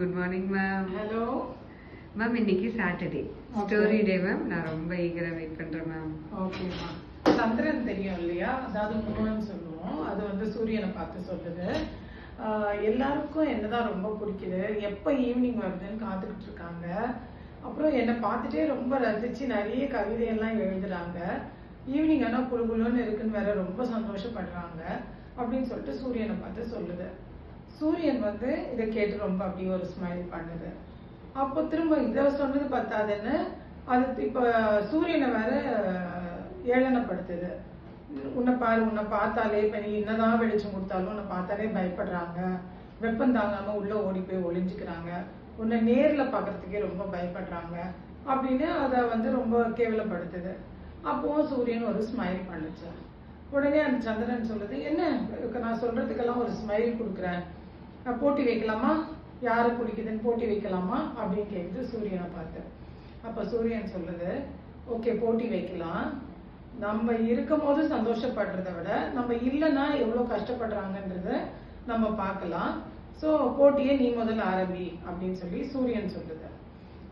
Good morning ma'am. Hello ma'am, இன்னைக்கு Saturday story டே ma'am. நான் ரொம்ப ஈகரா வெயிட் பண்றேன் மேம். ஓகேம்மா. சந்திரன் தெரியும் இல்லையா, அதாவது மூணுன்னு சொல்லுவோம். அது வந்து சூரியனை பார்த்து சொல்லுது. எல்லாருக்கும் என்னதான் ரொம்ப பிடிக்குது, எப்போ ஈவினிங் வருதுன்னு காத்துக்கிட்டு இருக்காங்க. அப்புறம் என்னை பார்த்துட்டே ரொம்ப ரசிச்சு நிறைய கவிதையெல்லாம் எழுதுறாங்க. ஈவினிங் ஆனால் குழுகுலுன்னு இருக்குன்னு வேற ரொம்ப சந்தோஷப்படுறாங்க அப்படின்னு சொல்லிட்டு சூரியனை பார்த்து சொல்லுது. சூரியன் வந்து இதை கேட்டு ரொம்ப அப்படியே ஒரு ஸ்மைல் பண்ணுது. அப்போ திரும்ப இதை சொன்னது பத்தாதுன்னு அது இப்போ சூரியனை வேற ஏளனப்படுத்துது. உன்னை பாரு, உன்னை பார்த்தாலே இப்போ நீ என்னதான் வெளிச்சம் கொடுத்தாலும் உன்னை பார்த்தாலே பயப்படுறாங்க, வெப்பம் தாங்காம உள்ள ஓடி போய் ஒளிஞ்சுக்கிறாங்க, உன்னை நேர்ல பார்க்கறதுக்கே ரொம்ப பயப்படுறாங்க அப்படின்னு அதை வந்து ரொம்ப கேவலப்படுத்துது. அப்போ சூரியன் ஒரு ஸ்மைல் பண்ணுச்சு. உடனே அந்த சந்திரன் சொல்லுது, என்ன நான் சொல்றதுக்கெல்லாம் ஒரு ஸ்மைல் கொடுக்குறேன், போட்டி வைக்கலாமா, யாரு பிடிக்குதுன்னு போட்டி வைக்கலாமா அப்படின்னு கேக்குது சூரியனை பார்த்து. அப்ப சூரியன் சொல்லுது, ஓகே போட்டி வைக்கலாம். நம்ம இருக்கும் போது சந்தோஷப்படுறதை விட நம்ம இல்லைன்னா எவ்வளவு கஷ்டப்படுறாங்கன்றத நம்ம பார்க்கலாம். ஸோ போட்டியை நீ முதல்ல ஆரம்பி அப்படின்னு சொல்லி சூரியன் சொல்லுது.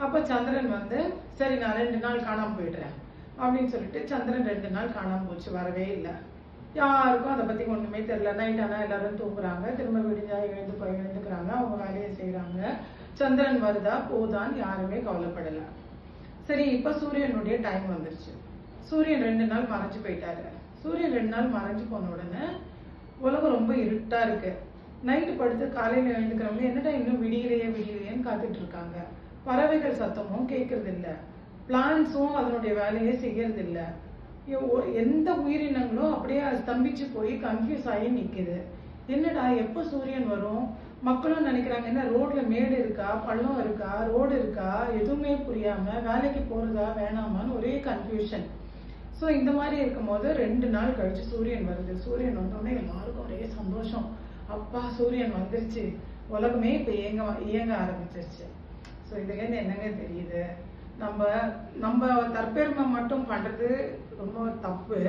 அப்ப சந்திரன் வந்து சரி நான் 2 நாள் காணாம போயிடுறேன் அப்படின்னு சொல்லிட்டு சந்திரன் 2 நாள் காணாம போச்சு, வரவே இல்லை. யாருக்கும் அதை பத்தி ஒண்ணுமே தெரியல. நைட் ஆனா எல்லாரும் தூங்குறாங்க, திரும்ப விடிஞ்சா எழுந்துக்கிறாங்க, அவங்க வேலையை செய்யறாங்க. சந்திரன் வருதா போதான்னு யாருமே கவலைப்படல. சரி, இப்ப சூரியனுடைய டைம் வந்துருச்சு. சூரியன் 2 நாள் மறைஞ்சு போயிட்டாரு. சூரியன் 2 நாள் மறைஞ்சு போன உடனே உலகம் ரொம்ப இருட்டா இருக்கு. நைட்டு படுத்து காலையில எழுந்துக்கிறவங்க என்னடா இன்னும் விடியலையேன்னு காத்துட்டு இருக்காங்க. பறவைகள் சத்தமும் கேட்கறது இல்ல, பிளான்ஸும் அதனுடைய வேலையை செய்யறது இல்ல. எந்த உயிரினங்களும் அப்படியே ஸ்தம்பிச்சு போய் கன்ஃபியூஸ் ஆகி நிக்குது. என்னடா எப்போ சூரியன் வரும்? மக்களும் நினைக்கிறாங்க என்ன ரோட்ல மேடு இருக்கா, பள்ளம் இருக்கா, ரோடு இருக்கா, எதுவுமே புரியாம வேலைக்கு போறதா வேணாமான்னு ஒரே கன்ஃபியூஷன். ஸோ இந்த மாதிரி இருக்கும் போது 2 நாள் கழிச்சு சூரியன் வருது. சூரியன் வந்தோடனே எல்லாருக்கும் ஒரே சந்தோஷம். அப்பா சூரியன் வந்துருச்சு, உலகமே இப்ப இயங்க ஆரம்பிச்சிருச்சு. ஸோ இதுலேருந்து என்னங்க தெரியுது, நம்ம தற்பெருமை மட்டும் பண்றது ரொம்ப தப்பு.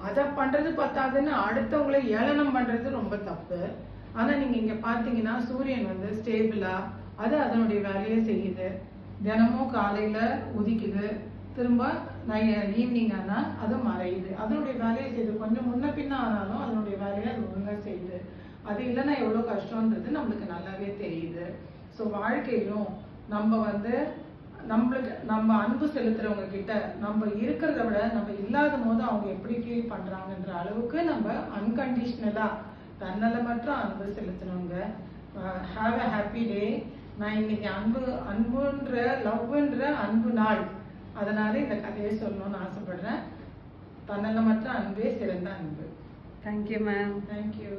அதை பண்றது பத்தாதுன்னு அடுத்தவங்களை ஏளனம் பண்றது ரொம்ப தப்பு. ஆனா நீங்க இங்க பாத்தீங்கன்னா சூரியன் வந்து ஸ்டேபிளா அது அதனுடைய வேலையை செய்யுது. தினமும் காலையில உதிக்குது, திரும்ப ஈவினிங் ஆனா அது மறையுது, அதனுடைய வேலையை செய்யுது. கொஞ்சம் முன்ன பின்ன ஆனாலும் அதனுடைய வேலையை அது ஒழுங்கா செய்யுது. அது இல்லைன்னா எவ்வளவு கஷ்டம்ன்றது நம்மளுக்கு நல்லாவே தெரியுது. ஸோ வாழ்க்கையிலும் நம்ம வந்து நம்ம அன்பு செலுத்துறவங்க கிட்ட நம்ம இருக்கிறத விட நம்ம இல்லாத போது அவங்க எப்படி ஃபீல் பண்றாங்கன்ற அளவுக்கு நம்ம அன்கண்டிஷனலா தன்னலமற்ற அன்பு செலுத்துறவங்க. Have a happy day. நான் இன்னைக்கு அன்புன்ற லவ்ன்ற அன்பு நாள், அதனால இந்த கதையை சொல்லணும்னு ஆசைப்படுறேன். தன்னலமற்ற அன்பே சிறந்த அன்பு. Thank you ma'am. தேங்க்யூ.